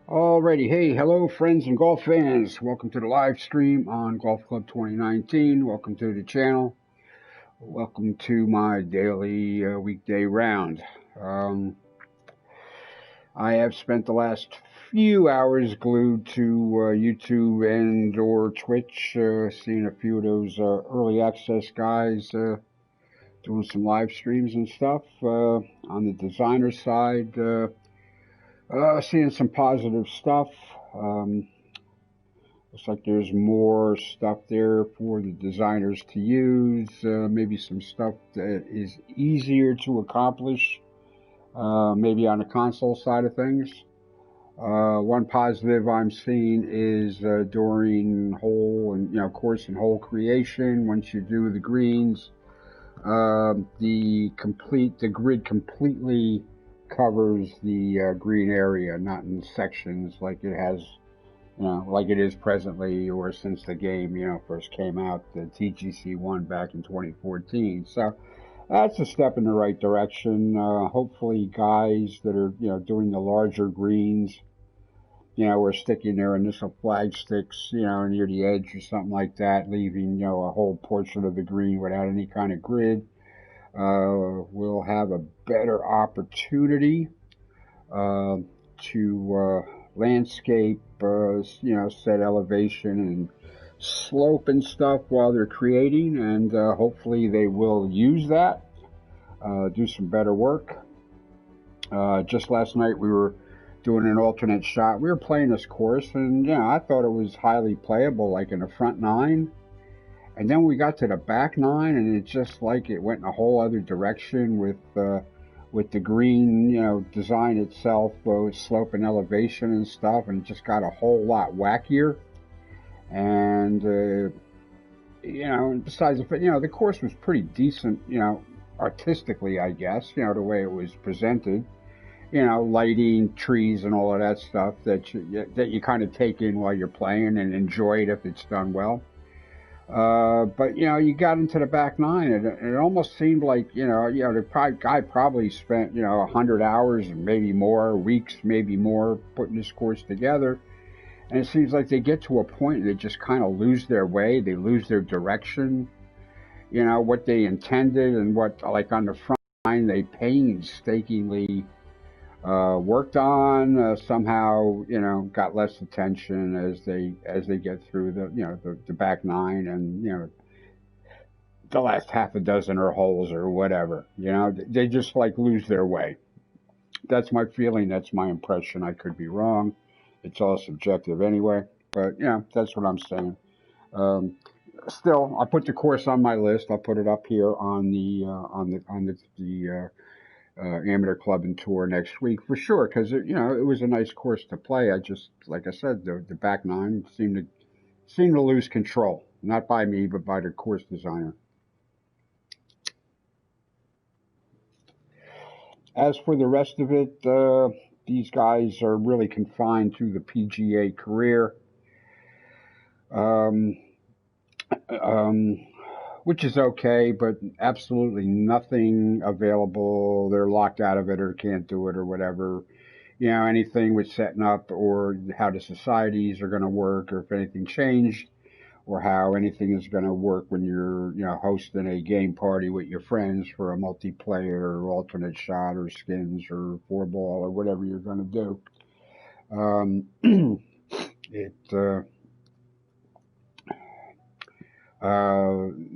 Alrighty, hey, hello friends and golf fans. Welcome to the live stream on Golf Club 2019. Welcome to the channel. Welcome to my daily weekday round. I have spent the last few hours glued to YouTube and or Twitch, seeing a few of those early access guys doing some live streams and stuff. On the designer side, seeing some positive stuff. Looks like there's more stuff there for the designers to use, maybe some stuff that is easier to accomplish, maybe on the console side of things. One positive I'm seeing is during hole and course and hole creation. Once you do the greens, the grid completely covers the green area, not in sections like it has, like it is presently or since the game, first came out, the TGC1 back in 2014. So that's a step in the right direction. Hopefully guys that are, doing the larger greens, are sticking their initial flag sticks, near the edge or something like that, leaving, a whole portion of the green without any kind of grid. We'll have a better opportunity to landscape, set elevation and slope and stuff while they're creating, and hopefully they will use that, do some better work. Just last night we were doing an alternate shot. We were playing this course, and I thought it was highly playable, like in the front nine. And then we got to the back nine, and it just like it went in a whole other direction with the green, design itself, with slope and elevation and stuff, and it just got a whole lot wackier. And besides the course was pretty decent, artistically, I guess, the way it was presented. Lighting, trees, and all of that stuff that you kind of take in while you're playing and enjoy it if it's done well. But you got into the back nine, and it almost seemed like the guy probably spent 100 hours and maybe more, weeks, maybe more, putting this course together. And it seems like they get to a point they just kind of lose their way, they lose their direction, what they intended, and what, like on the front nine, they painstakingly worked on, somehow got less attention as they get through the back nine, and the last half a dozen or holes or whatever. They just like lose their way. That's my feeling, that's my impression. I could be wrong, it's all subjective anyway, but that's what I'm saying. Still, I put the course on my list. I'll put it up here on the amateur club and tour next week for sure, because it was a nice course to play. I just, like I said, the back nine seemed to lose control, not by me but by the course designer. As for the rest of it, these guys are really confined to the PGA career, which is okay, but absolutely nothing available. They're locked out of it or can't do it or whatever. Anything with setting up or how the societies are going to work, or if anything changed, or how anything is going to work when you're, hosting a game party with your friends for a multiplayer or alternate shot or skins or four ball or whatever you're going to do.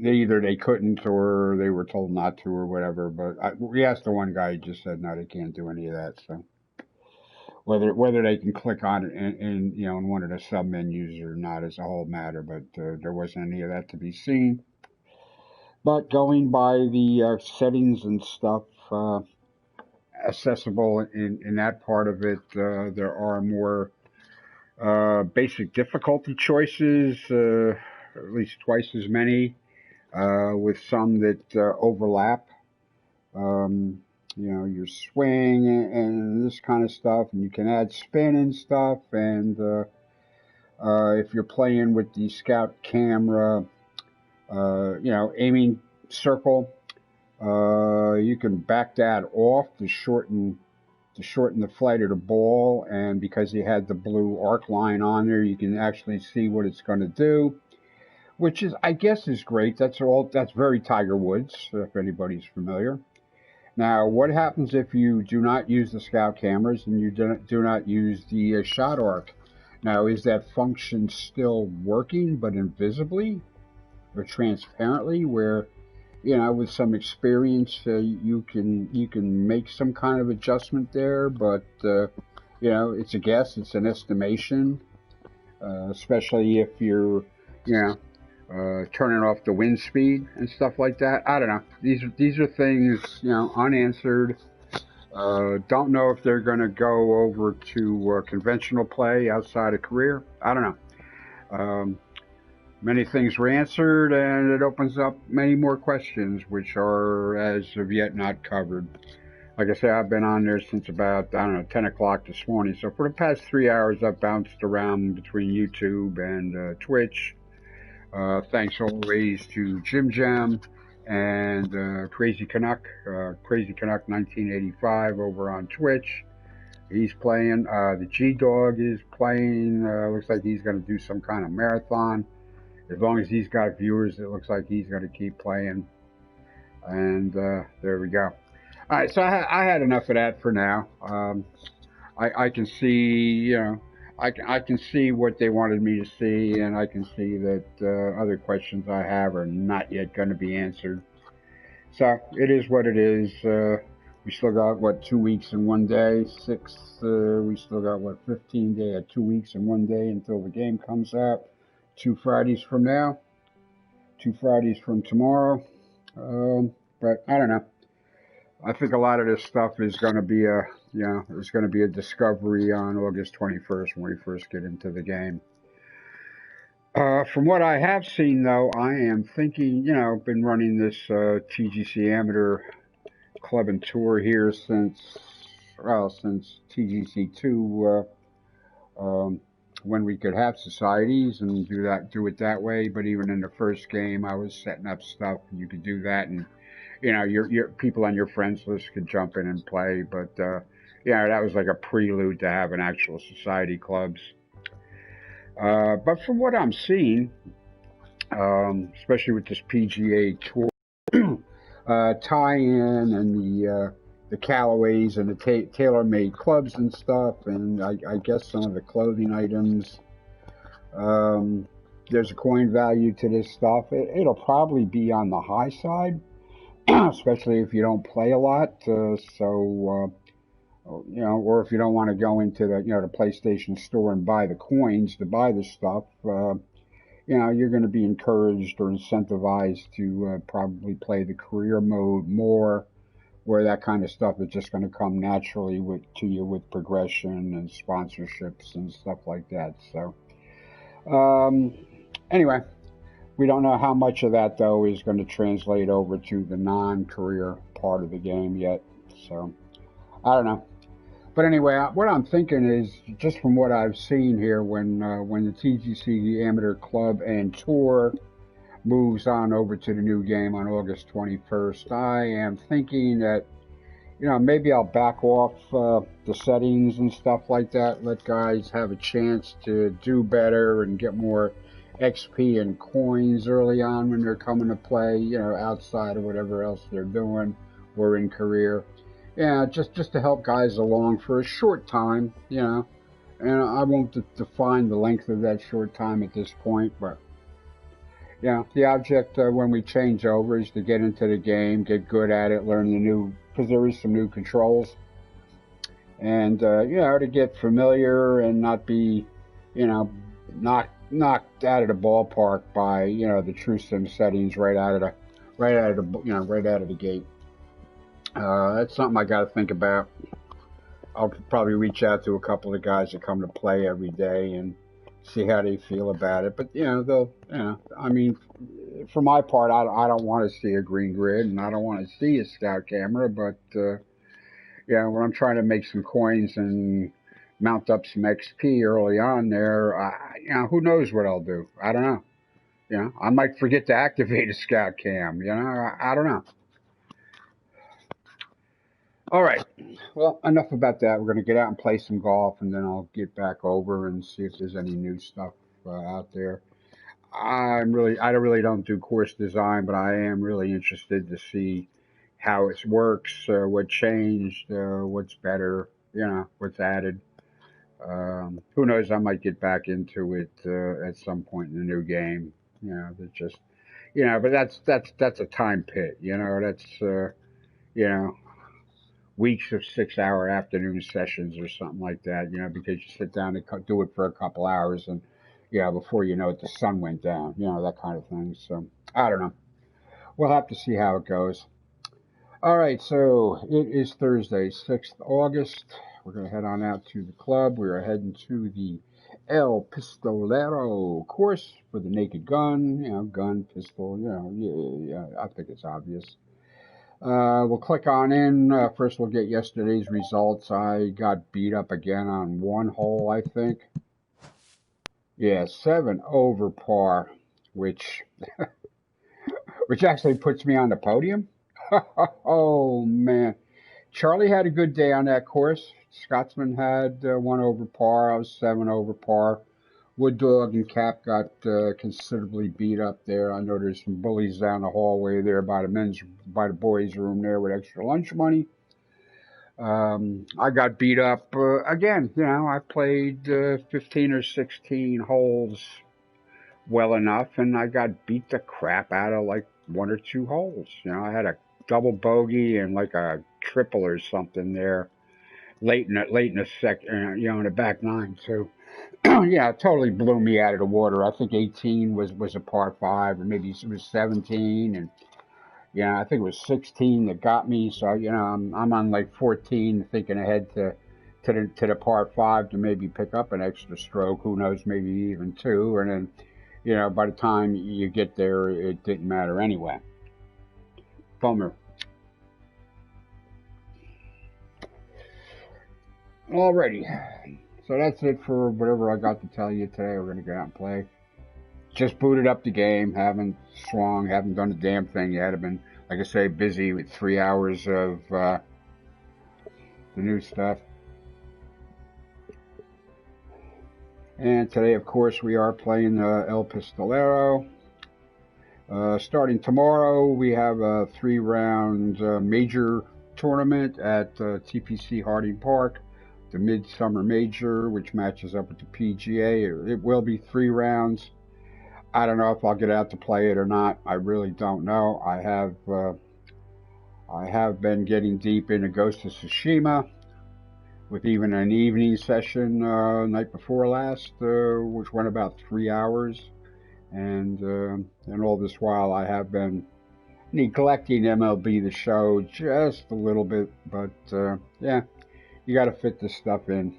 Either they couldn't or they were told not to or whatever. But we asked the one guy, he just said no, they can't do any of that. So whether they can click on it in one of the sub menus or not is a whole matter. But there wasn't any of that to be seen. But going by the settings and stuff accessible in that part of it, there are more basic difficulty choices. At least twice as many, with some that overlap. Your swing and this kind of stuff, and you can add spin and stuff. And if you're playing with the Scout camera, aiming circle, you can back that off to shorten to shorten the flight of the ball, and because you had the blue arc line on there, you can actually see what it's going to do, which is, I guess, is great. That's very Tiger Woods, if anybody's familiar. Now, what happens if you do not use the scout cameras and you do not use the shot arc? Now, is that function still working, but invisibly or transparently, where, you know, with some experience, you can make some kind of adjustment there, but you know, it's a guess, it's an estimation, especially if you're, you know, turning off the wind speed and stuff like that. I don't know. These are things, you know, unanswered. Don't know if they're going to go over to conventional play outside of career. I don't know. Many things were answered, and it opens up many more questions, which are as of yet not covered. Like I say, I've been on there since about, I don't know, 10 o'clock this morning. So for the past 3 hours, I've bounced around between YouTube and Twitch. Thanks always to Jim Jam and Crazy Canuck 1985 over on Twitch. He's playing. The G-Dog is playing. Looks like he's going to do some kind of marathon. As long as he's got viewers, it looks like he's going to keep playing. And there we go. All right, so I had enough of that for now. I can see, you know, I can see what they wanted me to see, and I can see that other questions I have are not yet going to be answered. So it is what it is. We still got, what, 2 weeks and 1 day? We still got, what, 15 days, 2 weeks and 1 day until the game comes out. 2 Fridays from now. 2 Fridays from tomorrow. But I don't know. I think a lot of this stuff is going to be it's going to be a discovery on August 21st when we first get into the game. From what I have seen, though, I am thinking, you know, been running this TGC Amateur Club and Tour here since TGC2, when we could have societies and do it that way. But even in the first game, I was setting up stuff. You could do that, and you know, your people on your friends list could jump in and play. But yeah, that was like a prelude to having actual society clubs. But from what I'm seeing, especially with this PGA Tour tie-in and the Callaways and the tailor-made clubs and stuff, and I guess some of the clothing items. There's a coin value to this stuff. It'll probably be on the high side, especially if you don't play a lot. You know, or if you don't want to go into the, you know, the PlayStation store and buy the coins to buy the stuff, you know, you're going to be encouraged or incentivized to probably play the career mode more, where that kind of stuff is just going to come naturally to you with progression and sponsorships and stuff like that. So, anyway, we don't know how much of that, though, is going to translate over to the non-career part of the game yet. So, I don't know. But anyway, what I'm thinking is, just from what I've seen here, when the TGC Amateur Club and Tour moves on over to the new game on August 21st, I am thinking that, you know, maybe I'll back off the settings and stuff like that, let guys have a chance to do better and get more XP and coins early on when they're coming to play, you know, outside of whatever else they're doing or in career. Yeah, just to help guys along for a short time, you know, and I won't define the length of that short time at this point, but yeah, the object when we change over is to get into the game, get good at it, learn the new, because there is some new controls, and you know, to get familiar and not be, you know, knocked out of the ballpark by, you know, the true sim settings right out of the gate. That's something I got to think about. I'll probably reach out to a couple of guys that come to play every day and see how they feel about it. But, you know, I mean, for my part, I don't want to see a green grid and I don't want to see a scout camera. But, yeah, when I'm trying to make some coins and mount up some XP early on there, you know, who knows what I'll do? I don't know. You know, I might forget to activate a scout cam. You know, I don't know. All right. Well, enough about that. We're going to get out and play some golf, and then I'll get back over and see if there's any new stuff out there. I don't really don't do course design, but I am really interested to see how it works, what changed, what's better, what's added. Who knows? I might get back into it at some point in the new game. That just but that's a time pit. That's you know weeks of 6 hour afternoon sessions or something like that. Because you sit down and do it for a couple hours, and before you know it, the sun went down. That kind of thing. So I don't know. We'll have to see how it goes. All right, so it is Thursday, 6th August. We're going to head on out to the club. We are heading to the El Pistolero course for the naked gun. Gun, pistol, yeah, I think it's obvious. We'll click on in. First, we'll get yesterday's results. I got beat up again on one hole, I think. Yeah, 7 over par, which actually puts me on the podium. Oh, man. Charlie had a good day on that course. Scotsman had 1 over par. I was 7 over par. Wood Dog and Cap got considerably beat up there. I know there's some bullies down the hallway there by the boys' room there with extra lunch money. I got beat up again. I played 15 or 16 holes well enough, and I got beat the crap out of like 1 or 2 holes. I had a double bogey and like a triple or something there late in the second, in the back nine too. Yeah, it totally blew me out of the water. I think 18 was a par 5, or maybe it was 17, and I think it was 16 that got me. So I'm on like 14, thinking ahead to the par 5 to maybe pick up an extra stroke. Who knows, maybe even 2, and then by the time you get there, it didn't matter anyway. Bummer. Alrighty. So that's it for whatever I got to tell you today. We're going to go out and play. Just booted up the game. Haven't swung. Haven't done a damn thing yet. I've been, like I say, busy with 3 hours of the new stuff. And today, of course, we are playing El Pistolero. Starting tomorrow, we have a 3-round major tournament at TPC Harding Park, the Midsummer Major, which matches up with the PGA. It will be 3 rounds. I don't know if I'll get out to play it or not. I really don't know. I have been getting deep into Ghost of Tsushima, with even an evening session night before last, which went about 3 hours. And all this while, I have been neglecting MLB The Show just a little bit. But, yeah, you got to fit this stuff in.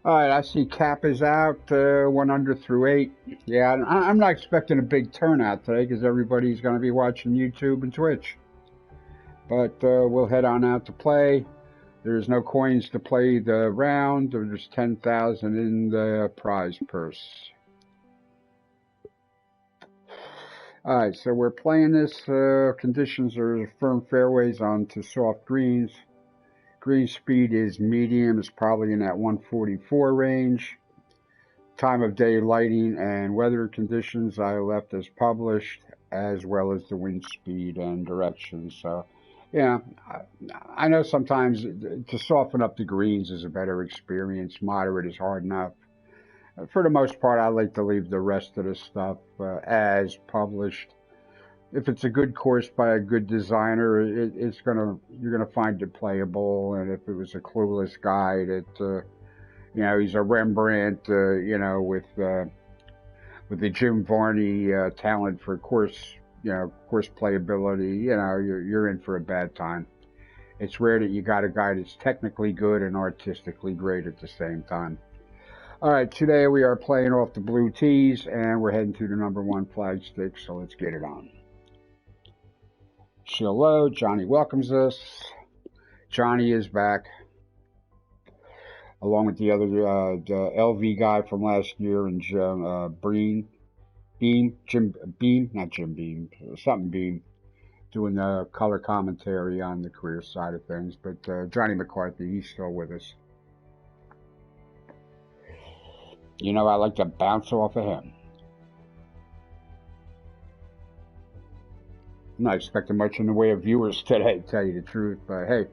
All right, I see Cap is out, 1 under through 8. Yeah, I'm not expecting a big turnout today because everybody's going to be watching YouTube and Twitch. But we'll head on out to play. There's no coins to play the round. There's 10,000 in the prize purse. All right, so we're playing this. Conditions are firm fairways onto soft greens. Green speed is medium. It's probably in that 144 range. Time of day, lighting, and weather conditions I left as published, as well as the wind speed and direction. So, yeah, I know sometimes to soften up the greens is a better experience. Moderate is hard enough. For the most part, I like to leave the rest of the stuff as published. If it's a good course by a good designer, you're gonna find it playable. And if it was a clueless guy that he's a Rembrandt, with the Jim Varney talent for course playability, you're in for a bad time. It's rare that you got a guy that's technically good and artistically great at the same time. All right, today we are playing off the blue tees, and we're heading to the number 1 flagstick, so let's get it on. Chill low. Johnny welcomes us. Johnny is back, along with the other the LV guy from last year, and Jim Beam, something Beam. doing the color commentary on the career side of things. But Johnny McCarthy, he's still with us. You know, I like to bounce off of him. I'm not expecting much in the way of viewers today, to tell you the truth, but hey,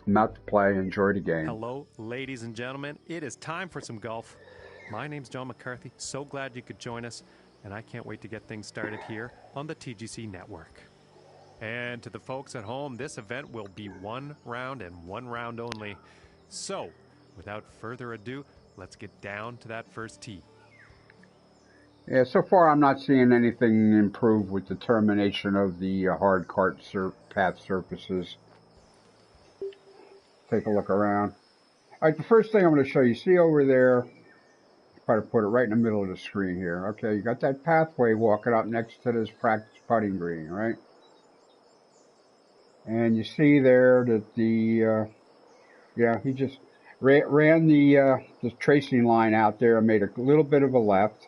I'm out to play, enjoy the game. Hello, ladies and gentlemen. It is time for some golf. My name's John McCarthy. So glad you could join us, and I can't wait to get things started here on the TGC Network. And to the folks at home, this event will be one round and one round only. So, without further ado, let's get down to that first tee. Yeah, so far I'm not seeing anything improve with the termination of the hard cart path surfaces. Take a look around. All right, the first thing I'm going to show you, see over there, try to put it right in the middle of the screen here. Okay, you got that pathway walking up next to this practice putting green, right? And you see there that the, yeah, he just ran the tracing line out there and made a little bit of a left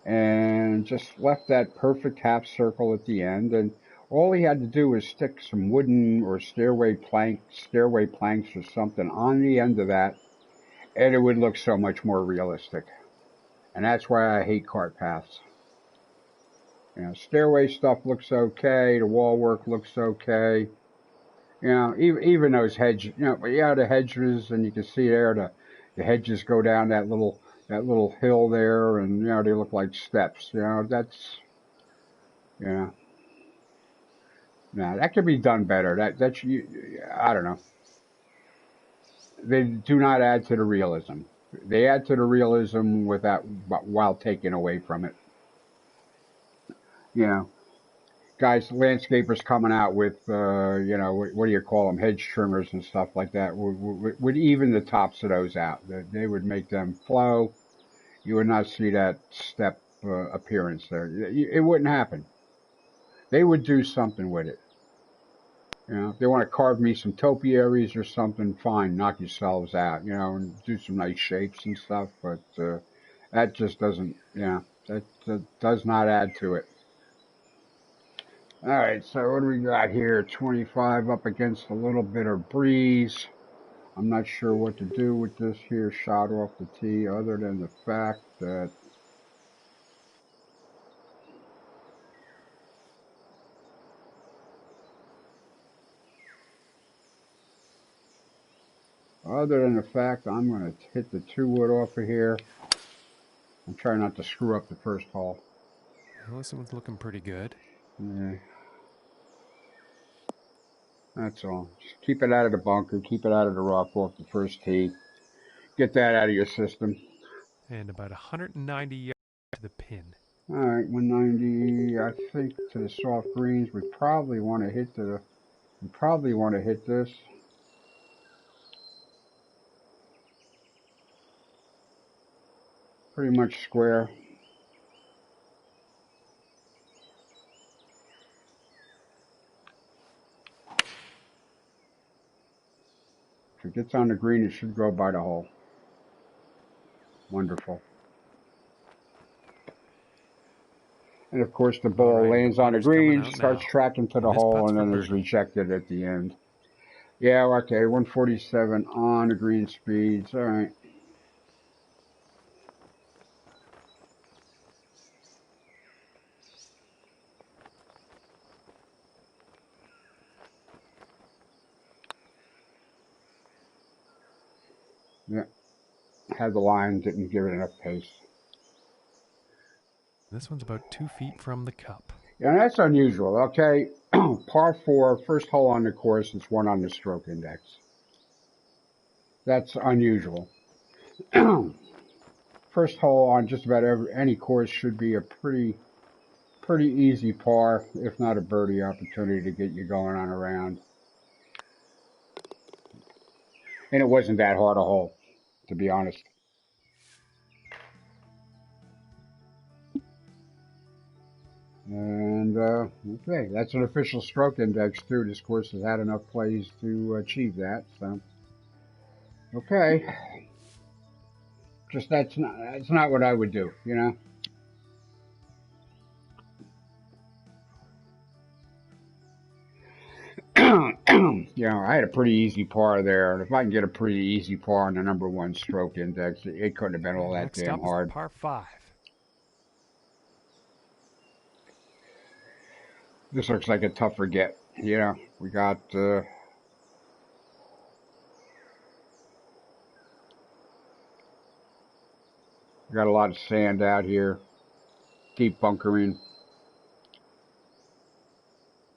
and just left that perfect half circle at the end. And all he had to do was stick some wooden or stairway planks or something on the end of that, and it would look so much more realistic. And that's why I hate cart paths. You know, stairway stuff looks okay, the wall work looks okay. You know, even those hedges, you know, yeah, the hedges, and you can see there the hedges go down that little hill there, and you know, they look like steps. You know, that's, you know, nah, that could be done better. That's I don't know. They do not add to the realism. They add to the realism while taking away from it. You know, guys, landscapers coming out with, you know, what do you call them, hedge trimmers and stuff like that, would even the tops of those out. They would make them flow. You would not see that step appearance there. It wouldn't happen. They would do something with it. You know, if they want to carve me some topiaries or something, fine, knock yourselves out, you know, and do some nice shapes and stuff, but that just doesn't, yeah, that does not add to it. All right, so what do we got here? 25 up against a little bit of breeze. I'm not sure what to do with this here shot off the tee, other than the fact that I'm going to hit the 2-wood off of here. I'm trying not to screw up the first hole. Well, this one's looking pretty good. Yeah. That's all. Just keep it out of the bunker, keep it out of the rough off the first tee. Get that out of your system. And about 190 yards to the pin. All right, 190. I think to the soft greens, we probably want to hit this. Pretty much square. If it gets on the green, it should go by the hole. Wonderful. And of course, the ball lands on the green, starts tracking to the hole, and then is rejected at the end. Yeah, okay, 147 on the green speeds. All right. Yeah, had the line, didn't give it enough pace. This one's about 2 feet from the cup. Yeah, that's unusual, okay? Par 4, first hole on the course, it's 1 on the stroke index. That's unusual. First hole on just about any course should be a pretty easy par, if not a birdie opportunity to get you going on a round. And it wasn't that hard a hole, to be honest. And, okay, that's an official stroke index, too. This course has had enough plays to achieve that, so. Okay. Just that's not what I would do, you know? You know, I had a pretty easy par there, and if I can get a pretty easy par on the #1 stroke index, it couldn't have been all that damn hard. Next up is par 5. This looks like a tougher get. Yeah, we got a lot of sand out here, deep bunkering,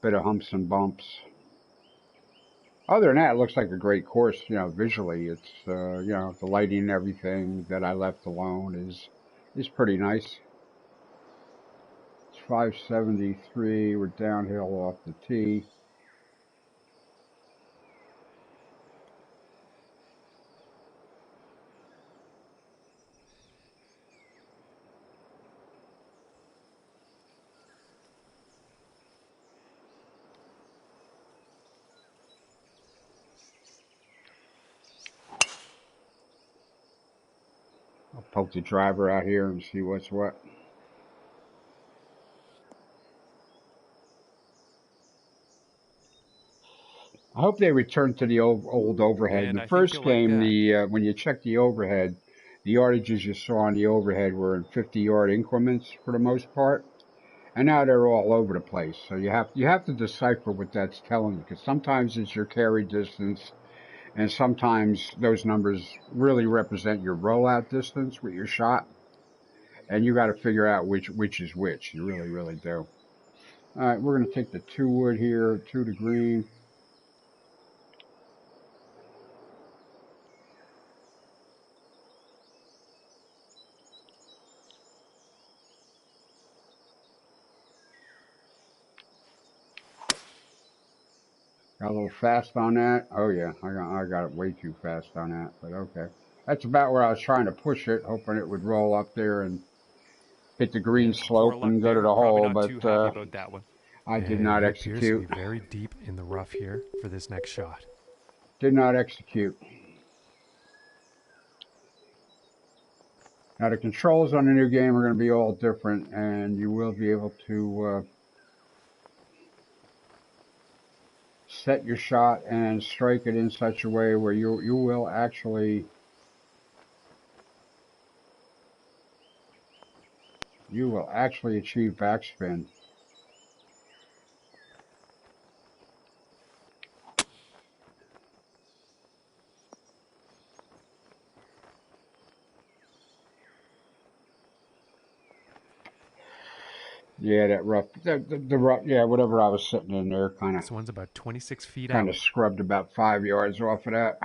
bit of humps and bumps. Other than that, it looks like a great course. You know, visually, it's you know, the lighting and everything that I left alone is pretty nice. It's 573. We're downhill off the tee. I'll poke the driver out here and see what's what. I hope they return to the old overhead. In the first game, when you check the overhead, the yardages you saw on the overhead were in 50-yard increments for the most part, and now they're all over the place. So you have to decipher what that's telling you, because sometimes it's your carry distance, and sometimes those numbers really represent your rollout distance with your shot, and you got to figure out which is which. You really do. All right, we're going to take the 2-wood here, 2 to green. Got a little fast on that. Oh yeah, I got it way too fast on that, but okay. That's about where I was trying to push it, hoping it would roll up there and hit the green slope and go to the hole, but I did not execute. Appears to be very deep in the rough here for this next shot. Did not execute. Now the controls on the new game are going to be all different, and you will be able to set your shot and strike it in such a way where you will actually achieve backspin. Yeah, that rough, the rough, yeah, whatever I was sitting in there, kind of. This one's about 26 feet out. Kind of scrubbed about 5 yards off of that.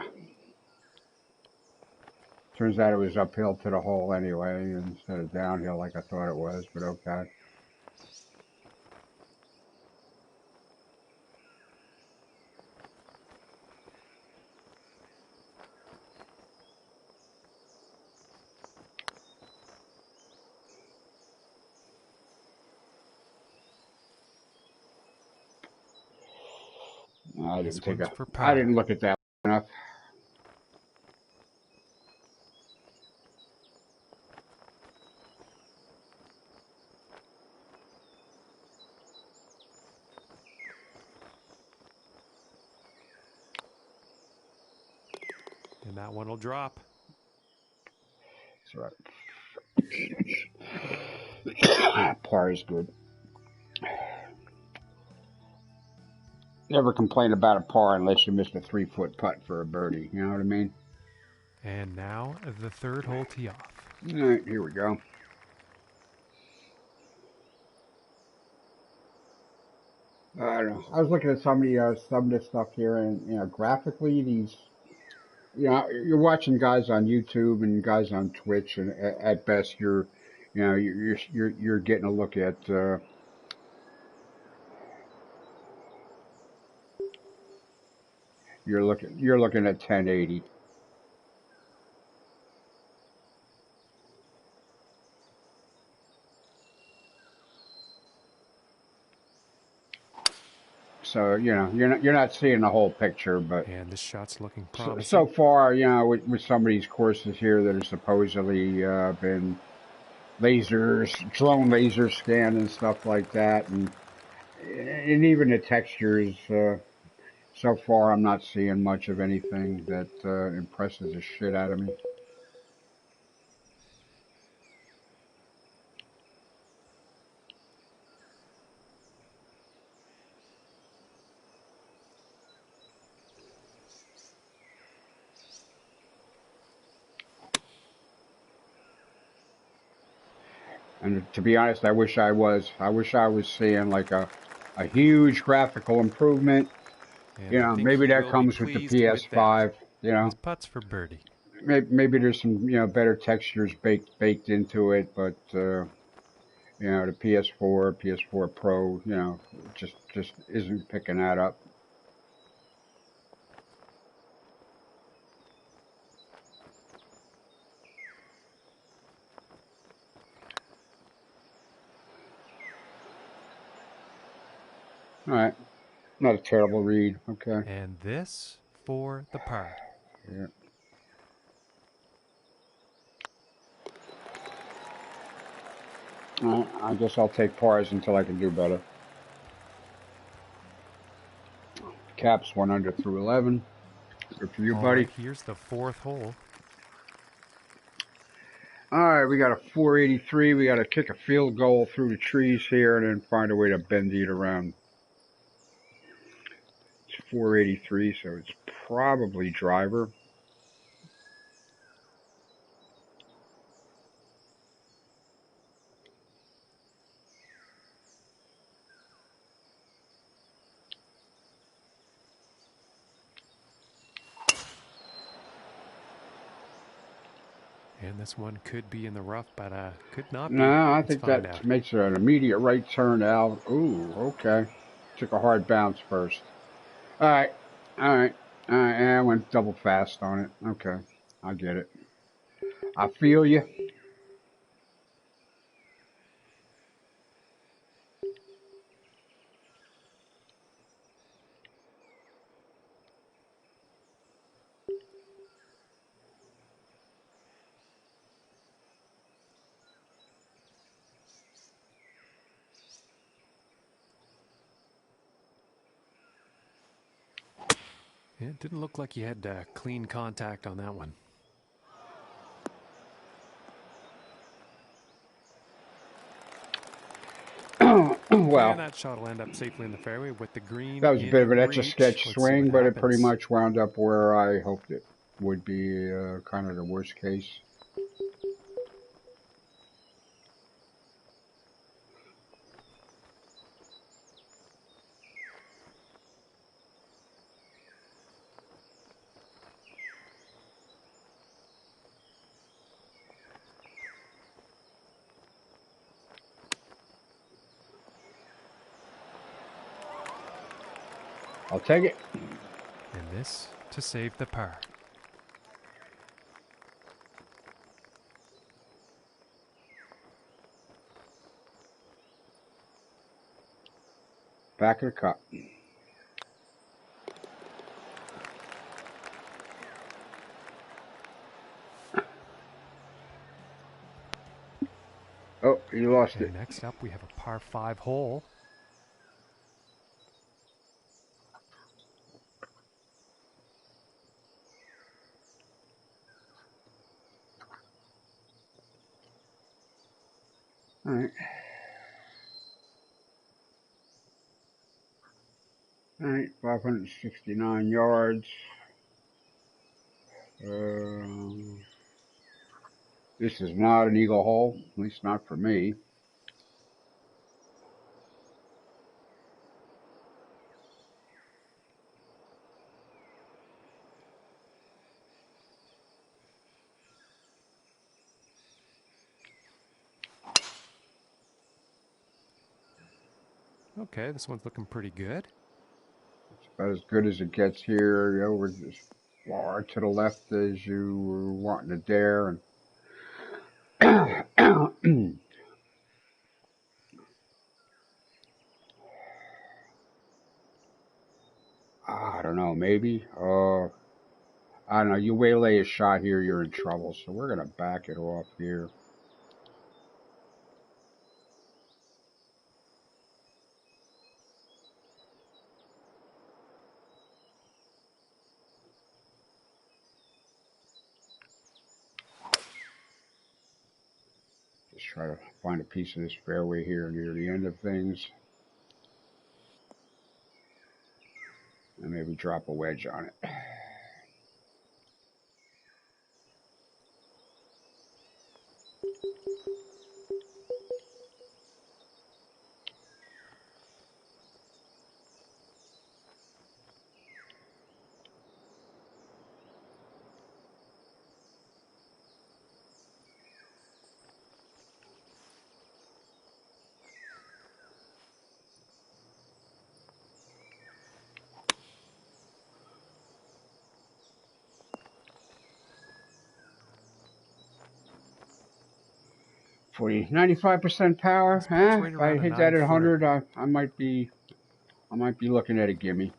Turns out it was uphill to the hole anyway, instead of downhill like I thought it was, but okay. I didn't look at that enough. And that one will drop. That's right. Par is good. Never complain about a par unless you missed a 3-foot putt for a birdie. You know what I mean? And now the third hole tee off. All right, here we go. I don't know. I was looking at some of this stuff here, and you know, graphically, these, you know, you're watching guys on YouTube and guys on Twitch, and at best, you're getting a look at. You're looking at 1080. So you know you're not seeing the whole picture, but and this shot's looking promising. So far, you know, with some of these courses here that are supposedly been drone laser scanned and stuff like that, and even the textures So far, I'm not seeing much of anything that impresses the shit out of me. And to be honest, I wish I was. I wish I was seeing like a huge graphical improvement. And You I know, think maybe he that will be comes with the pleased with that. PS5. You know, His putts for birdie. maybe there's some better textures baked into it, but the PS4, PS4 Pro, just isn't picking that up. All right, not a terrible read. Okay. And this for the par. Yeah. All right, I guess I'll take pars until I can do better. Caps 1 under through 11. Good for you, All buddy. right, here's the fourth hole. All right, we got a 483. We got to kick a field goal through the trees here and then find a way to bend it around. It's 483, so it's probably driver. And this one could be in the rough, but could not be. No, I Let's think find that out. makes it an immediate right turn out. Ooh, okay. Took a hard bounce first. All right, all right, all right. And I went double fast on it. Okay, I get it. I feel you. It didn't look like you had clean contact on that one. Well, And that shot will end up safely in the fairway with the green that was a bit of in an reach. etch-a-sketch Let's see what swing, but it pretty happens. much wound up where I hoped it would be, kind of the worst case. I'll take it. And this to save the par. Back of the cup. Oh, you lost it. And next up, we have a par 5 hole. All right. All right, 569 yards. This is not an eagle hole, at least not for me. Okay, this one's looking pretty good. It's about as good as it gets here. We're as far to the left as you were wanting to dare. And I don't know, maybe. I don't know. You waylay a shot here, you're in trouble. So we're going to back it off here. try to find a piece of this fairway here near the end of things. And maybe drop a wedge on it. 95% power. Right, if I hit that at 100, I might be looking at a gimme.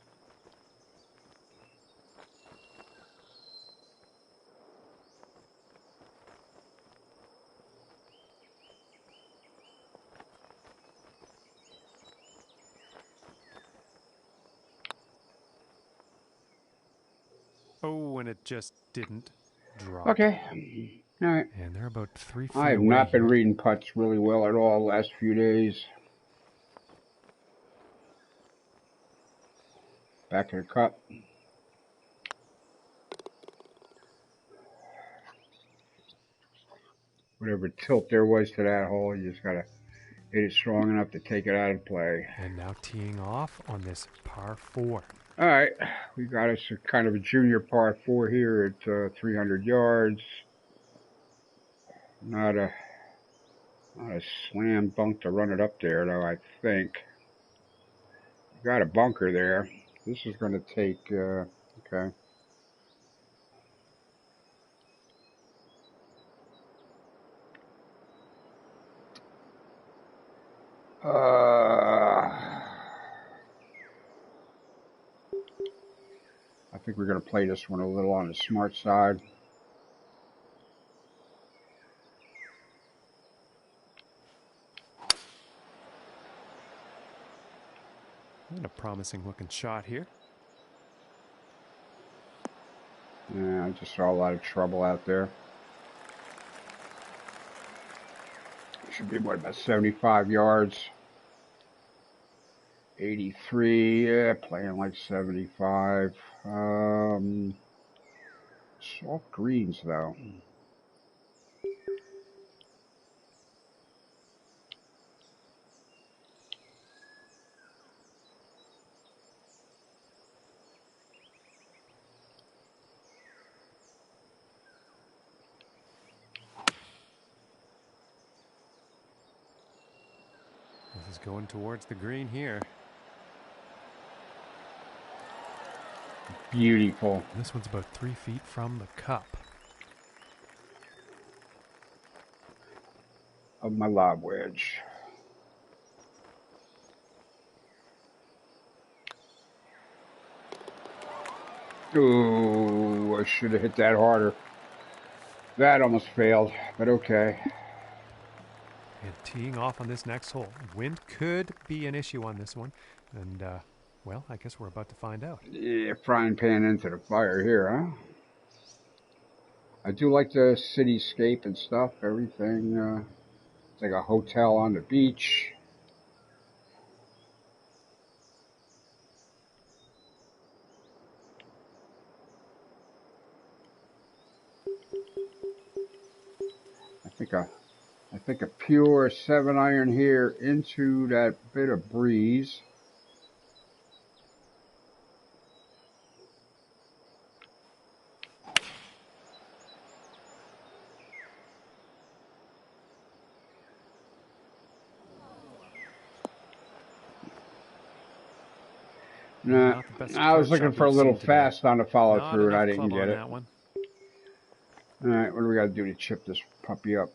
Oh, and it just didn't drop. Okay. All right. And they're about 3 feet I have away not been here. reading putts really well at all the last few days. Back of the cup. Whatever tilt there was to that hole, you just gotta hit it strong enough to take it out of play. And now teeing off on this par 4. All right, we got us a kind of a junior par 4 here at 300 yards. Not a slam dunk to run it up there, though, I think. Got a bunker there. This is going to take, okay. I think we're going to play this one a little on the smart side. And a promising looking shot here. Yeah, I just saw a lot of trouble out there. Should be, what, about 75 yards? 83, yeah, playing like 75. Soft greens, though. This is going towards the green here. Beautiful. This one's about 3 feet from the cup. Of my lob wedge. Ooh, I should have hit that harder. That almost failed, but okay. And teeing off on this next hole. Wind could be an issue on this one. And, well, I guess we're about to find out. Yeah, frying pan into the fire here, huh? I do like the cityscape and stuff, everything. It's like a hotel on the beach. I think a pure 7-iron here into that bit of breeze. No, I was looking for a little fast on the follow through and I didn't get it. All right, what do we got to do to chip this puppy up?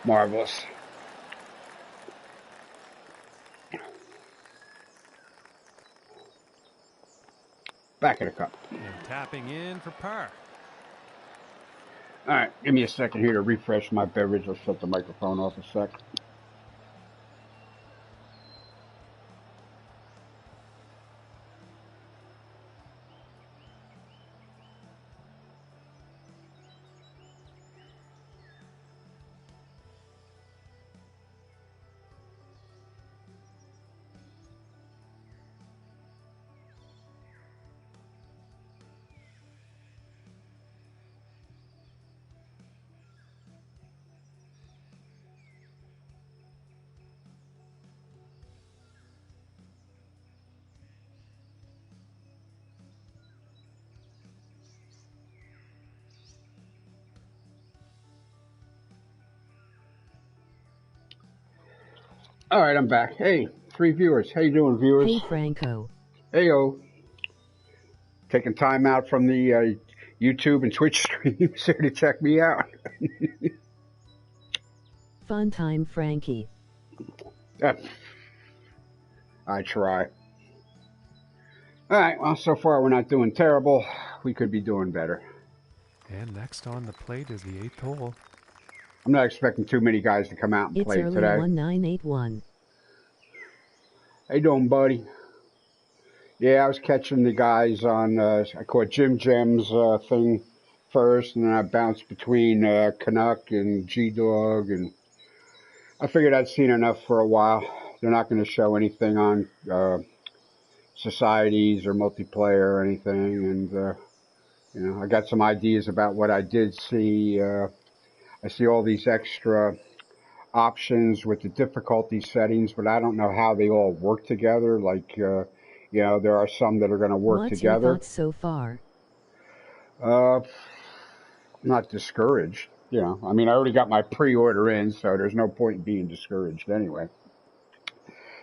Marvelous. Back of the cup. And tapping in for par. All right, give me a second here to refresh my beverage. I'll shut the microphone off a sec. All right, I'm back. Hey, 3 viewers. How you doing, viewers? Hey, Franco. Heyo. Taking time out from the YouTube and Twitch streams here to check me out. Fun time, Frankie. I try. All right, well, so far we're not doing terrible. We could be doing better. And next on the plate is the 8th hole. I'm not expecting too many guys to come out and play It's today. early 1981. How you doing, buddy? Yeah, I was catching the guys on, I caught Jim Gem's thing first, and then I bounced between Canuck and G-Dog, and I figured I'd seen enough for a while. They're not going to show anything on societies or multiplayer or anything, and, I got some ideas about what I did see. I see all these extra options with the difficulty settings, but I don't know how they all work together. Like, there are some that are going to work together. What's your thoughts so far? I'm not discouraged. I already got my pre-order in, so there's no point in being discouraged anyway.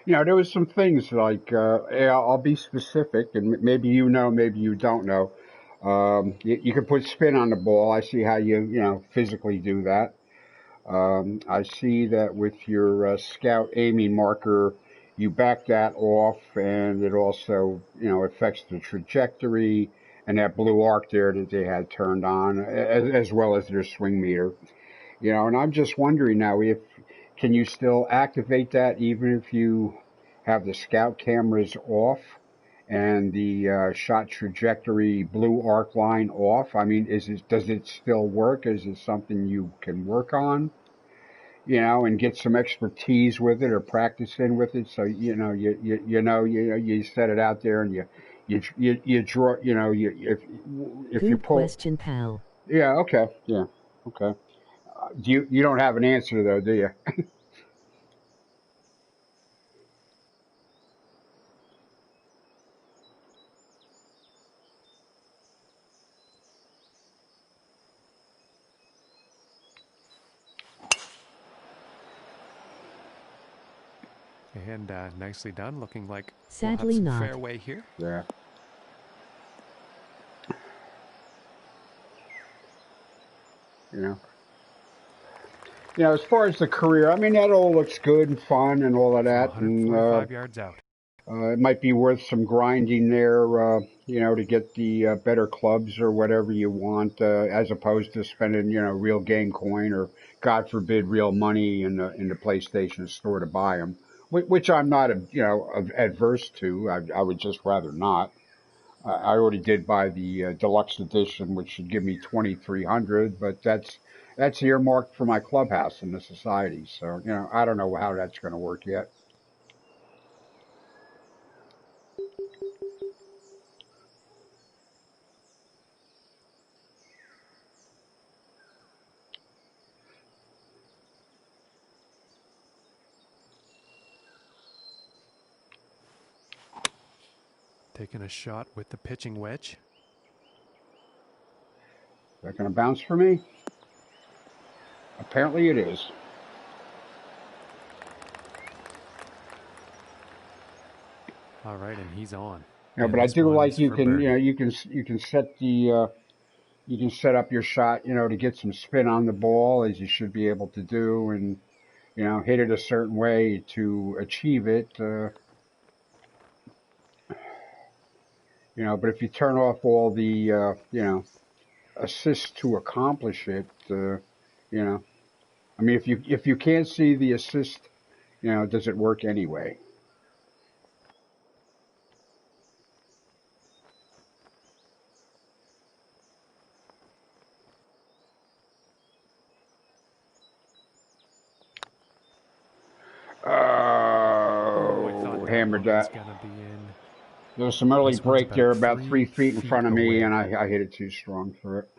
There was some things like, I'll be specific, and maybe maybe you don't know. You can put spin on the ball. I see how you physically do that. I see that with your scout aiming marker, you back that off, and it also, affects the trajectory and that blue arc there that they had turned on, as well as their swing meter. And I'm just wondering now, can you still activate that even if you have the scout cameras off and the shot trajectory blue arc line off? I mean, does it still work? Is it something you can work on? And get some expertise with it or practice in with it. So you set it out there and you draw. If Good you pull. Question, pal. Yeah. Okay. Yeah. Okay. You don't have an answer though, do you? And nicely done, looking like Sadly we'll have some not. fairway here. Yeah. As far as the career, I mean, that all looks good and fun and all of that. 145 yards out. It might be worth some grinding there, to get the better clubs or whatever you want, as opposed to spending, real game coin or, God forbid, real money in the PlayStation store to buy them, which I'm not, adverse to. I would just rather not. I already did buy the deluxe edition, which should give me 2,300, but that's earmarked for my clubhouse in the society. So, I don't know how that's going to work yet. Taking a shot with the pitching wedge. Is that going to bounce for me? Apparently it is. All right, and he's on. But I do like you can set the you can set up your shot, to get some spin on the ball, as you should be able to do, and hit it a certain way to achieve it. But if you turn off all the, assists to accomplish it, I mean, if you can't see the assist, does it work anyway? Oh, hammered that. There was some early break there about 3 feet in front of me, and I hit it too strong for it.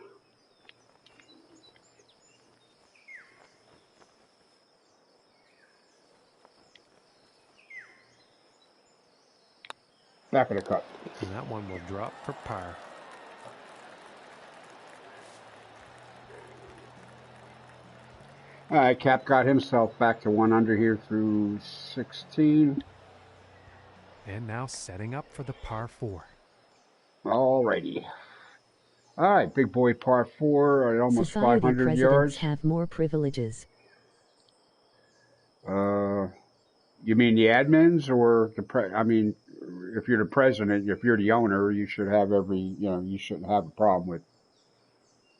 Back of the cup. And that one will drop for par. All right, Cap got himself back to 1 under here through 16. And now setting up for the par 4. Alrighty. All right, big boy par 4 at almost Society 500 presidents yards. have more privileges. You mean the admins or I mean, if you're the president, if you're the owner, you should have you shouldn't have a problem with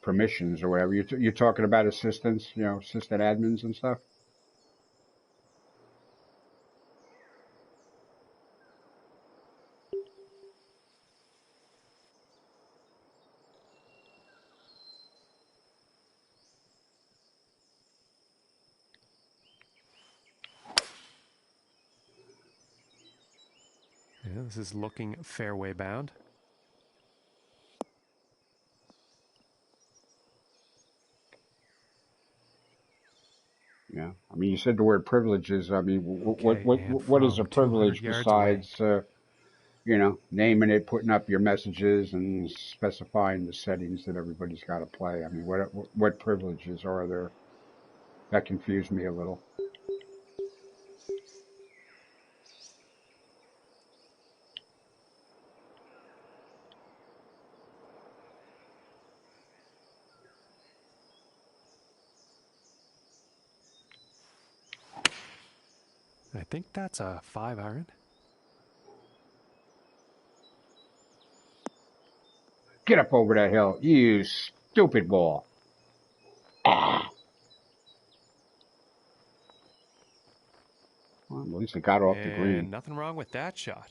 permissions or whatever. You're talking about assistants, assistant admins and stuff? Yeah, this is looking fairway bound. Yeah, I mean, you said the word privileges. I mean, what is a privilege besides, naming it, putting up your messages, and specifying the settings that everybody's got to play? I mean, what privileges are there? That confused me a little. I think that's a 5-iron. Get up over that hill, you stupid ball. Ah. Well, at least it got off the green. Nothing wrong with that shot.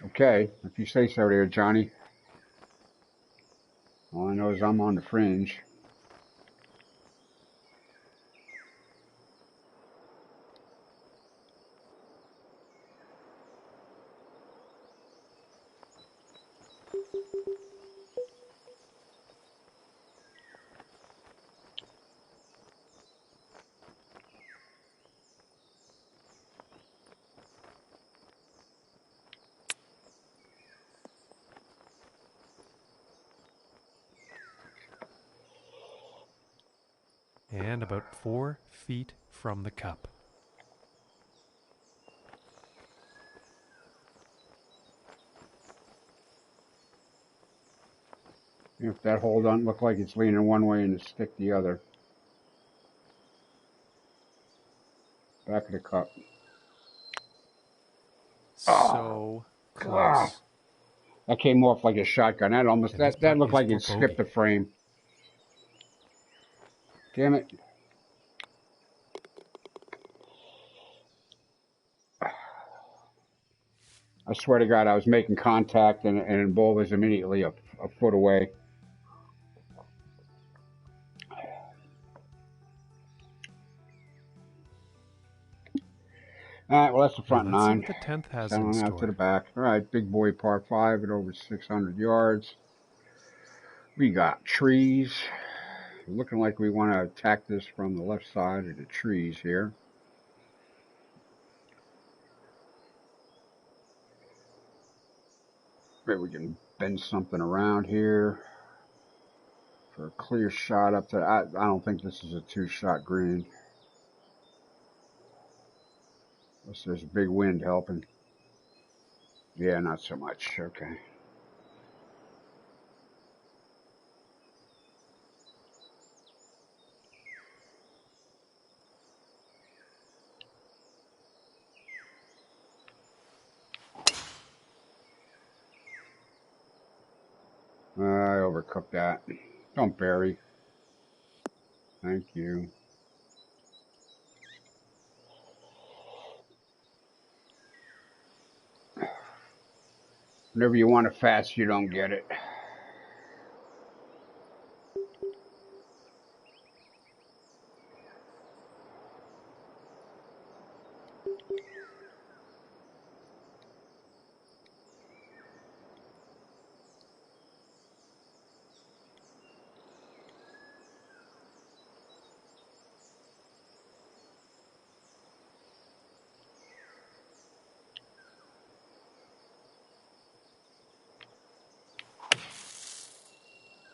Okay, if you say so there, Johnny. All I know is I'm on the fringe. And about 4 feet from the cup. If that hole doesn't look like it's leaning one way and the stick the other. Back of the cup. So close. That came off like a shotgun. That looked like it skipped the frame. Damn it. I swear to God, I was making contact and the ball was immediately a foot away. All right, well, that's the front 9. Let's see what the 10th has in store. Out to the back. All right, big boy par 5 at over 600 yards. We got trees. Looking like we want to attack this from the left side of the trees here. Maybe we can bend something around here for a clear shot up to. I don't think this is a 2-shot green. Unless there's a big wind helping. Yeah, not so much. Okay. overcook that. Don't bury. Thank you. Whenever you want to fast, you don't get it.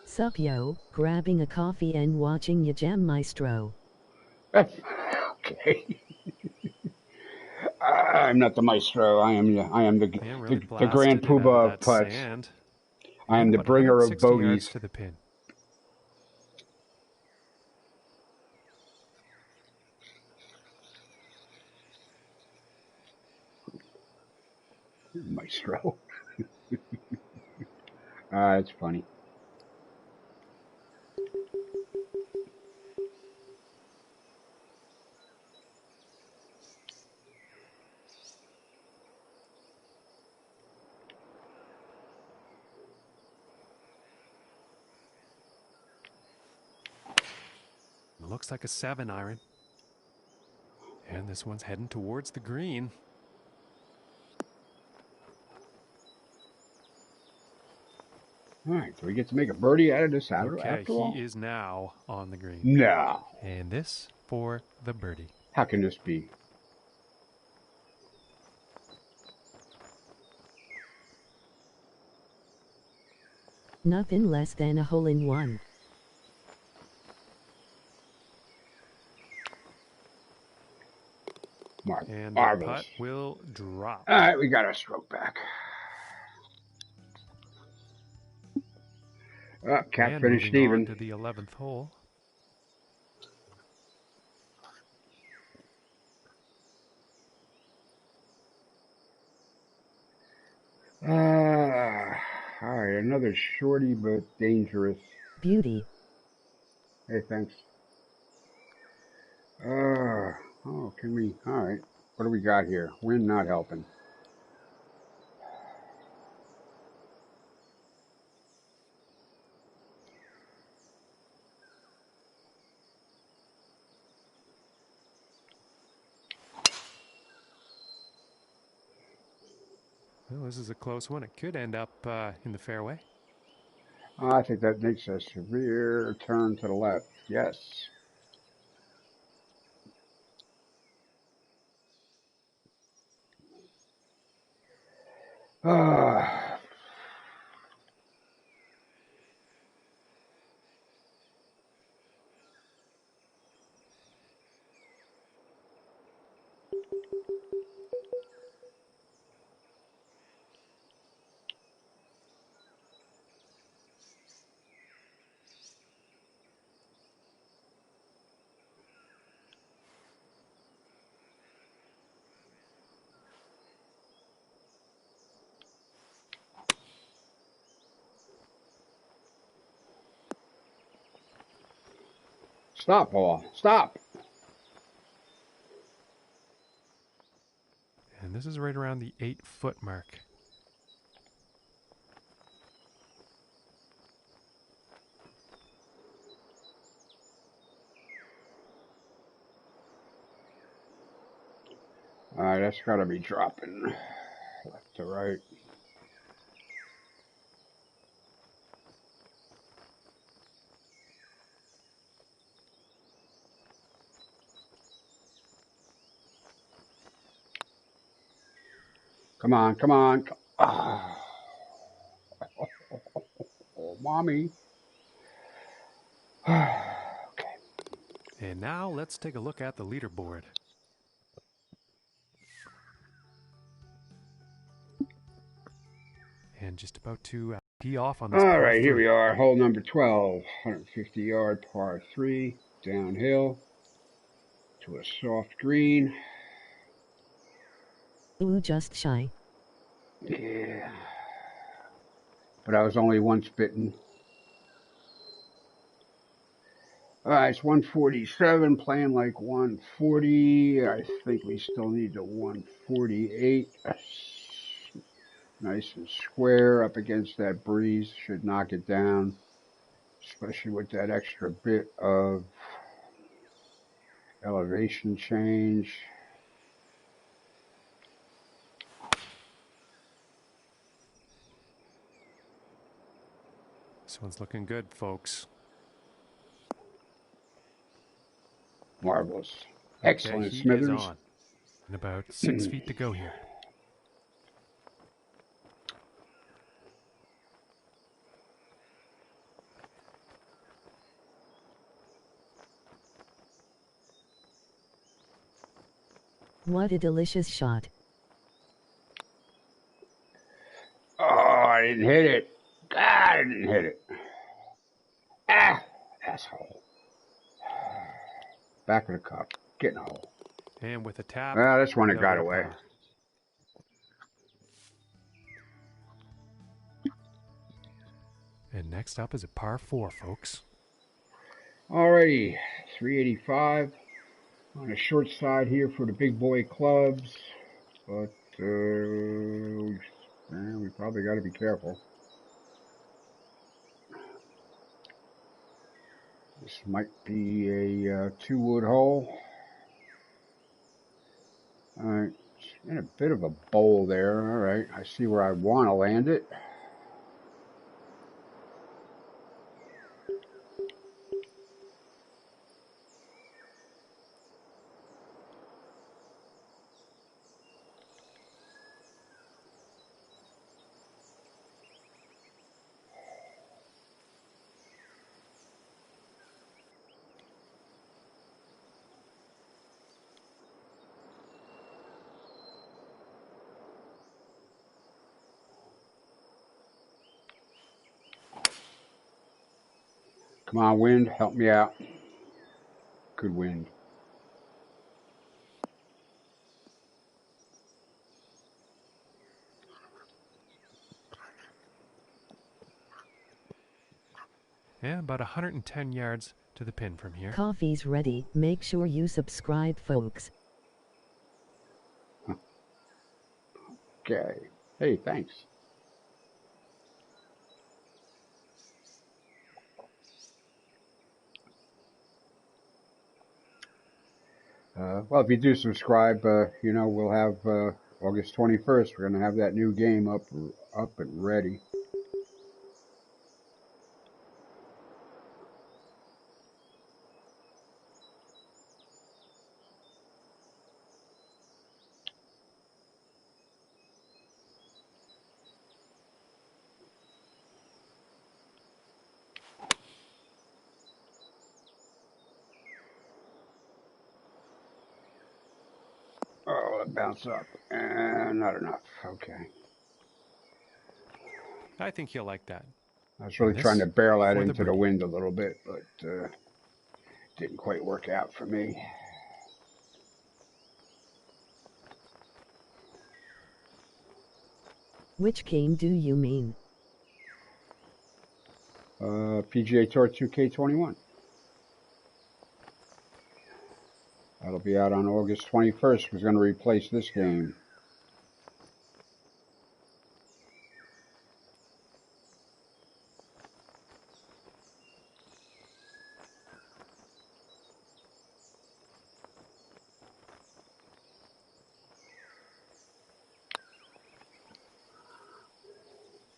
Sup yo, grabbing a coffee and watching ya Gem Maestro. Okay. I'm not the maestro. I am the really the grand blasted it out poobah of of that putts. sand. I am the About bringer of 160 yards bogeys. to the pin. Maestro. It's funny. Looks like a 7-iron. And this one's heading towards the green. All right, do we get to make a birdie out of this after all? He is now on the green. No. And this for the birdie. How can this be? Nothing less than a hole-in-one. And the putt will drop. All right, we got our stroke back. Cat finished even. To the 11th hole. All right, another shorty but dangerous. Beauty. Hey, thanks. Oh, can we? All right, what do we got here? Wind not helping. Well, this is a close one. It could end up in the fairway. I think that makes a severe turn to the left. Yes. Stop, Paul. Stop. And this is right around the 8-foot mark. All right, that's got to be dropping left to right. Come on, come on. Oh, mommy. Okay. And now let's take a look at the leaderboard. And just about to tee off on this. All right, here we are. Hole number 12. 150-yard par 3. Downhill to a soft green. Ooh, just shy. Yeah. But I was only once bitten. All right, it's 147, playing like 140. I think we still need the 148. Nice and square up against that breeze. Should knock it down, especially with that extra bit of elevation change. This one's looking good, folks. Marvelous. Excellent, okay, he Smithers. is on. And about 6 feet to go here. What a delicious shot. Oh, I didn't hit it. God, I didn't hit it. Ah, asshole. Back of the cup. Get in the hole. And with a tap. Well, this one it got away. Par. And next up is a par 4, folks. Alrighty, 385. On the short side here for the big boy clubs. But we probably got to be careful. This might be a 2-wood hole. Alright, in a bit of a bowl there. Alright, I see where I want to land it. Come on, wind, help me out. Good wind. Yeah, about 110 yards to the pin from here. Coffee's ready. Make sure you subscribe, folks. Okay. Hey, thanks. Well, if you do subscribe, you know, we'll have August 21st. We're going to have that new game up and ready. Oh, it bounced up. And not enough. Okay. I think he'll like that. I was really trying to barrel that into the wind a little bit, but didn't quite work out for me. Which game do you mean? PGA Tour 2K21. That'll be out on August 21st. We're going to replace this game.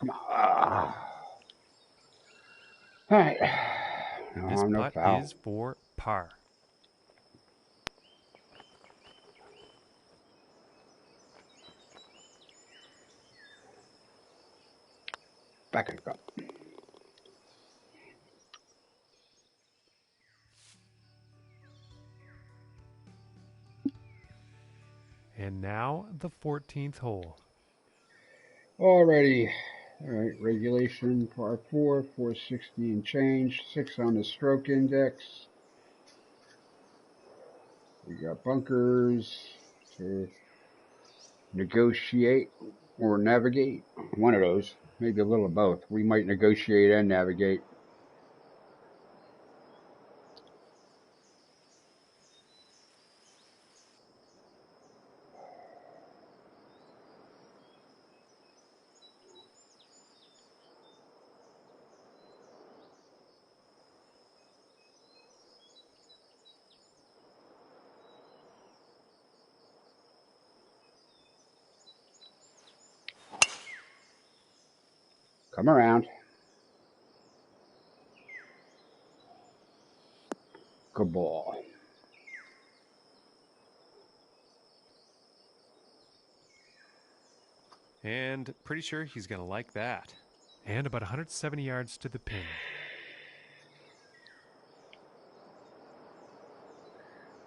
Come on. All right. This No putt foul. is for par. Back of the cup. And now the 14th hole. Alrighty. All right, regulation par 4, 460 and change, 6 on the stroke index. We got bunkers to negotiate or navigate. One of those, maybe a little of both. We might negotiate and navigate. Come around. Good ball. And pretty sure he's going to like that. And about 170 yards to the pin.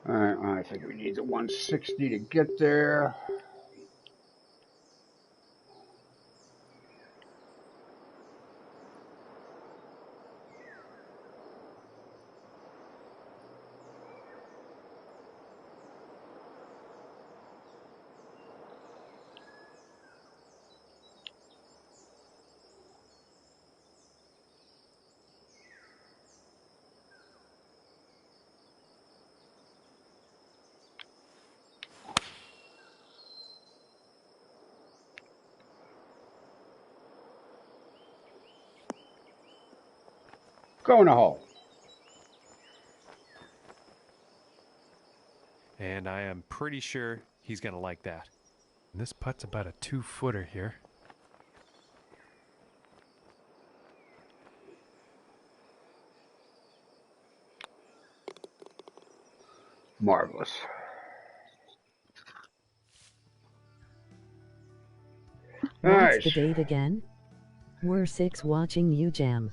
All right, I think we need the 160 to get there. Go in the hole. And I am pretty sure he's going to like that. And this putt's about a 2-footer here. Marvelous. What's Nice. the date again? We're 6 watching you jam.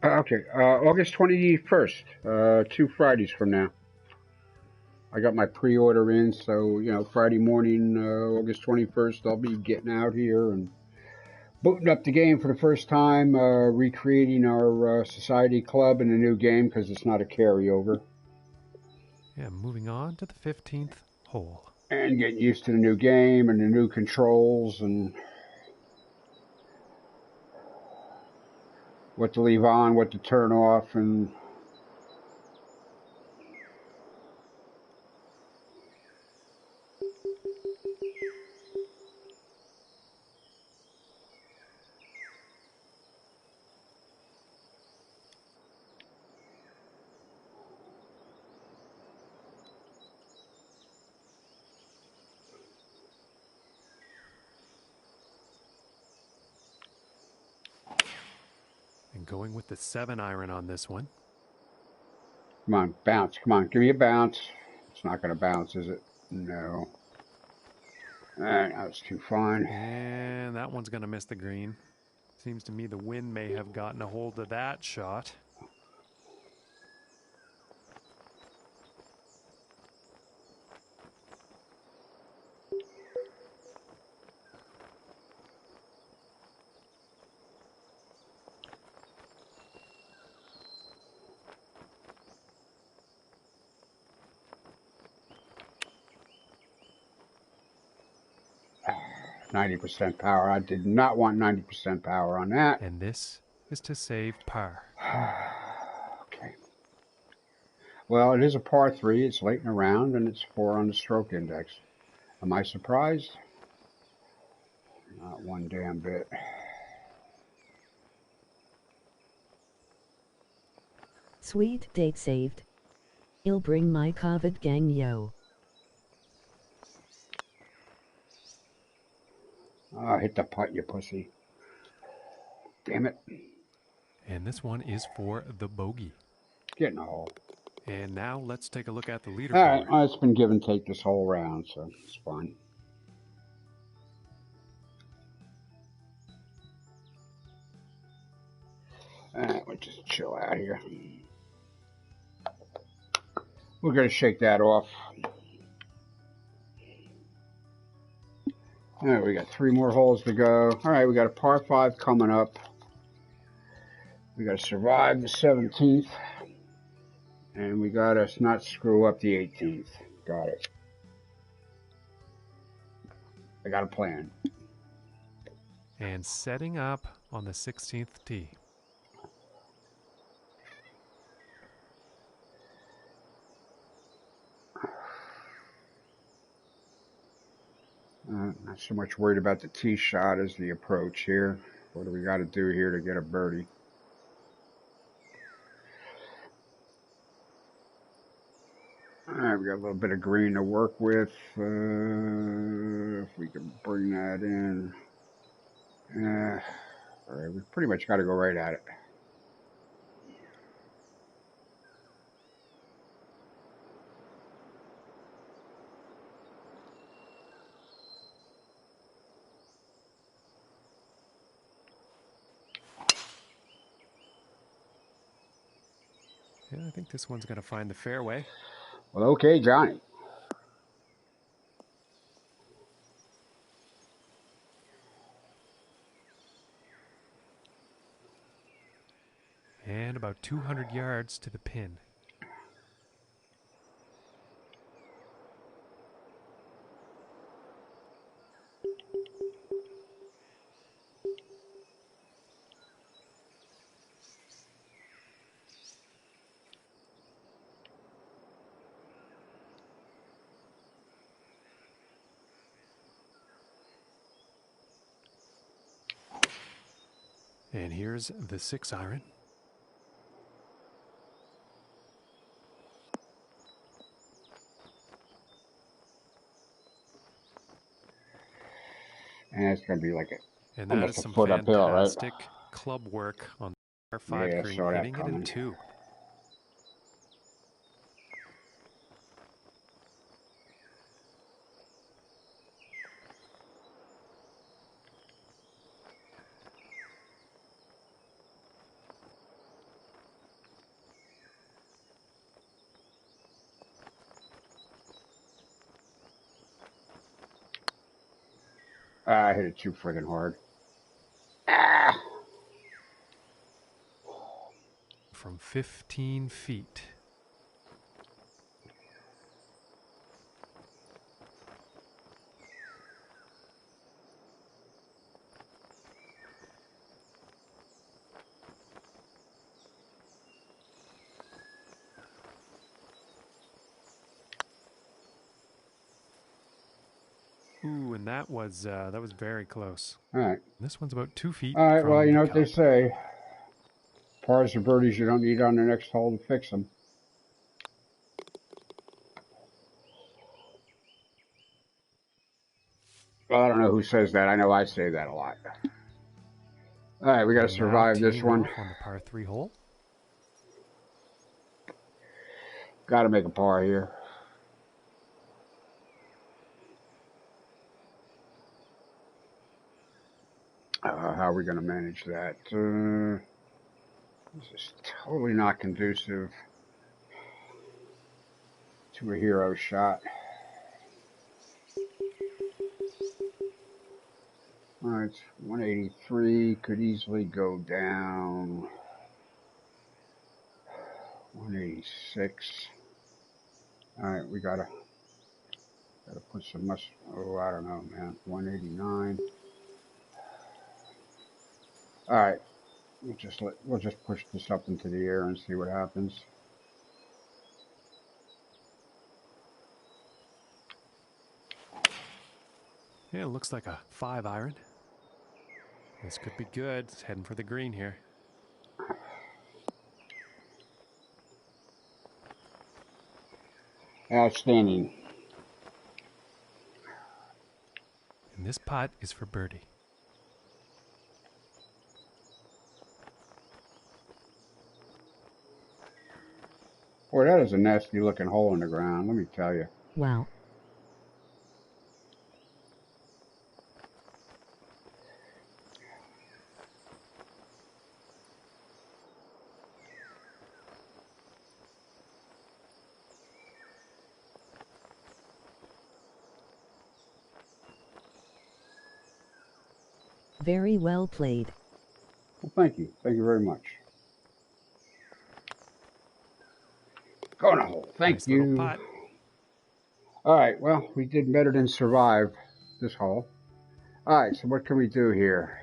Okay, August 21st, 2 Fridays from now. I got my pre-order in, so, you know, Friday morning, August 21st, I'll be getting out here and booting up the game for the first time, recreating our society club in a new game because it's not a carryover. Yeah, moving on to the 15th hole. And getting used to the new game and the new controls and what to leave on, what to turn off, and And going with the 7-iron on this one. come on, bounce. Come on, give me a bounce. It's not going to bounce, is it? No. All right, that was too fine. And that one's going to miss the green. Seems to me the wind may have gotten a hold of that shot. Ah, 90% power. I did not want 90% power on that. And this is to save par. Okay. Well, it is a par 3. It's late in the round, and it's 4 on the stroke index. Am I surprised? Not one damn bit. Sweet date saved. I'll bring my COVID gang yo. Oh, hit the putt, you pussy. Damn it. And this one is for the bogey. Get in the hole. And now let's take a look at the leaderboard. All right, well, it's been give and take this whole round, so it's fine. All right, we'll just chill out here. We're going to shake that off. All right, we got 3 more holes to go. All right, we got a par 5 coming up. We got to survive the 17th. And we got to not screw up the 18th. Got it. I got a plan. And setting up on the 16th tee. Not so much worried about the tee shot as the approach here. What do we got to do here to get a birdie? All right, we got a little bit of green to work with. If we can bring that in. All right, we pretty much got to go right at it. Yeah, I think this one's going to find the fairway. Well, okay, Johnny. And about 200 yards to the pin. And here's the 6-iron. And it's going to be like And that is a some foot uphill, right? fantastic club work on the par 5 Yeah, green, saw that hitting it in coming. 2. I hit it too friggin' hard. Ah! From 15 feet. Ooh, and that was very close. All right. This one's about 2 feet. All right, from well, you the know what they cup. say. Pars and birdies you don't need on the next hole to fix them. Well, I don't know who says that. I know I say that a lot. All right, we got to survive this one. On the par 3 hole. Got to make a par here. How are we going to manage that? This is totally not conducive to a hero shot. All right, it's 183. Could easily go down 186. All right, we gotta put some muscle. Oh, I don't know, man. 189. All right, we'll just push this up into the air and see what happens. Yeah, it looks like a 5-iron. This could be good. It's heading for the green here. Outstanding. And this putt is for birdie. Boy, that is a nasty looking hole in the ground, let me tell you. Wow. Very well played. Well, thank you. Thank you very much. Go in a hole. Thank you. Little putt. All right, well, we did better than survive this hole. All right, so what can we do here?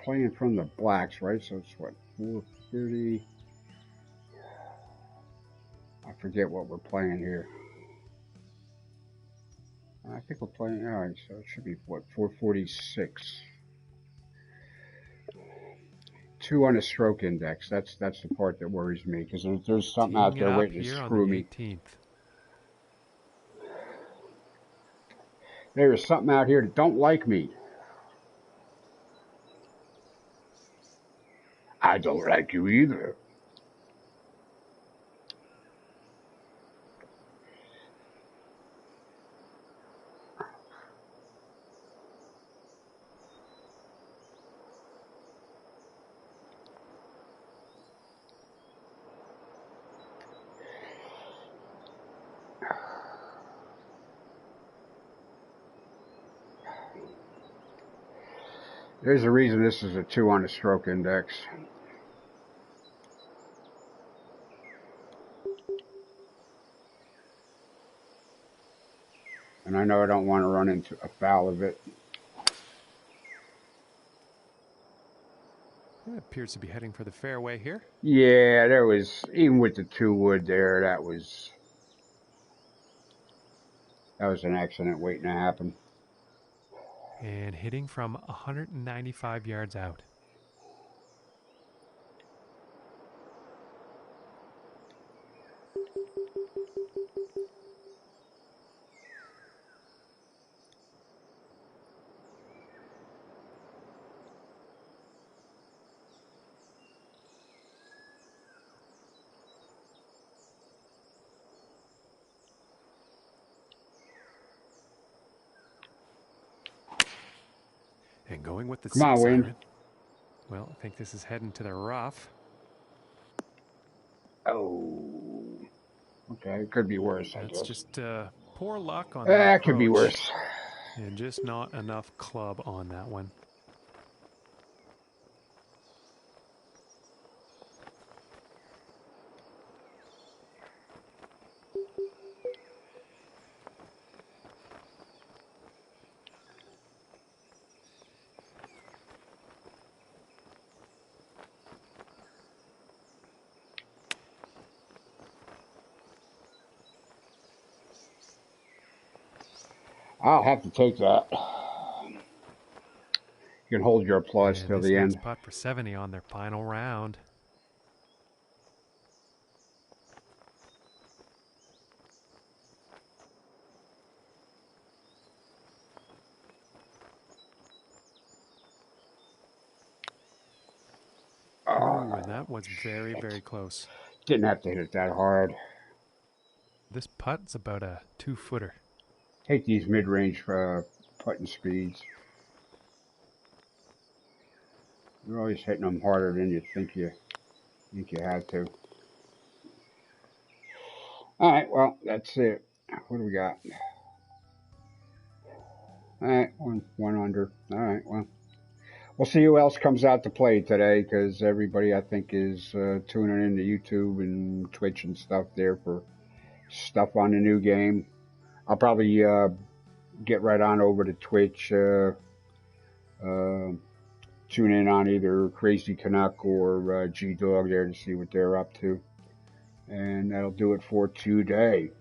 Playing from the blacks, right? So it's what, 430? I forget what we're playing here. I think we're playing, all right, so it should be, what, 446. 2 on a stroke index. That's the part that worries me, because there's something out there waiting to screw me. 18th. There is something out here that don't like me. I don't like you either. There's a reason this is a 2 on the stroke index. And I know I don't want to run into a foul of it. It appears to be heading for the fairway here. Yeah, there was, even with the 2 wood there, that was an accident waiting to happen. And hitting from 195 yards out. And going with the Come on, siren. Wayne. Well, I think this is heading to the rough. Oh. Okay, it could be worse, I That's guess. just poor luck on that approach. Could be worse. And just not enough club on that one. I'll have to take that. You can hold your applause till the end. Putt for 70 on their final round. Oh, and that was very, very close. Didn't have to hit it that hard. This putt's about a 2-footer. Take these mid-range putting speeds. You're always hitting them harder than you think you had to. All right, well, that's it. What do we got? All right, one under. All right, well, we'll see who else comes out to play today, because everybody, I think, is tuning into YouTube and Twitch and stuff there for stuff on the new game. I'll probably get right on over to Twitch, tune in on either Crazy Canuck or G-Dog there to see what they're up to. And that'll do it for today.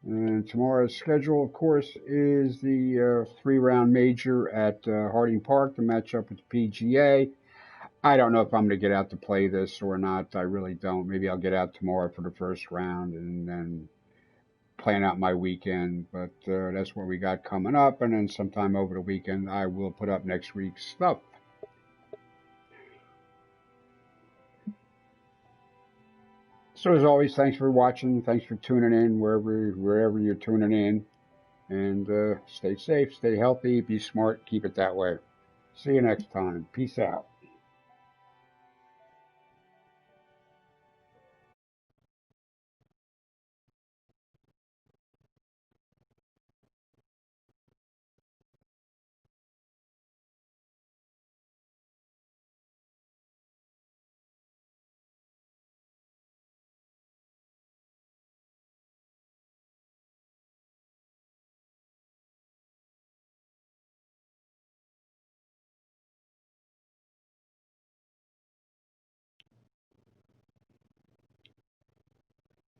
And tomorrow's schedule, of course, is the 3-round major at Harding Park to match up with the PGA. I don't know if I'm going to get out to play this or not. I really don't. Maybe I'll get out tomorrow for the first round and then plan out my weekend. But that's what we got coming up. And then sometime over the weekend, I will put up next week's stuff. So as always, thanks for watching. Thanks for tuning in wherever you're tuning in. And stay safe, stay healthy, be smart, keep it that way. See you next time. Peace out.